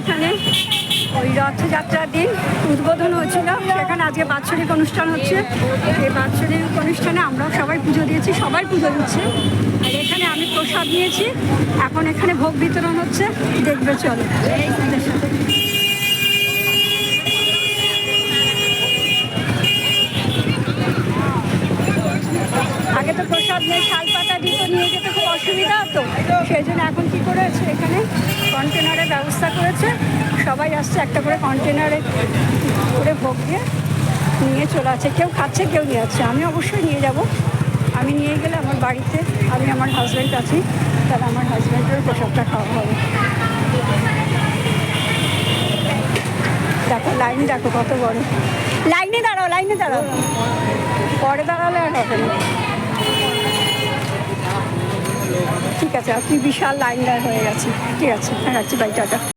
এখানে ওই রথযাত্রার দিন উদ্বোধন হয়েছিল, সেখানে আজকে বাৎসরিক অনুষ্ঠান হচ্ছে। এই বাৎসরিক অনুষ্ঠানে আমরাও সবাই পুজো দিয়েছি, সবাই পুজো দিচ্ছে। আর এখানে আমি প্রসাদ নিয়েছি, এখন এখানে ভোগ বিতরণ হচ্ছে, দেখবে চলো আমাদের সাথে। আগে তো প্রসাদ নেই, শাল পাতা দিত, নিয়ে যেতে খুব অসুবিধা হতো, সেই জন্য এখন কী করেছে এখানে কন্টেনারের ব্যবস্থা করেছে। সবাই আসছে একটা করে কন্টেনারে করে ভোগ দিয়ে নিয়ে চলে আসছে, কেউ খাচ্ছে কেউ নিয়ে যাচ্ছে। আমি অবশ্যই নিয়ে যাব, আমি নিয়ে গেলে আমার বাড়িতে আমি আমার হাজব্যান্ড আছি, তাহলে আমার হাজব্যান্ডেরও প্রসাদটা খাওয়া হবে। দেখো লাইন, দেখো কত বড়। লাইনে দাঁড়াও, লাইনে দাঁড়াও, পরে দাঁড়ালে আর হবে না। ঠিক আছে, আপনি বিশাল লাইন হয়ে গেছে। ঠিক আছে, রাখছি, বাই, টাটা।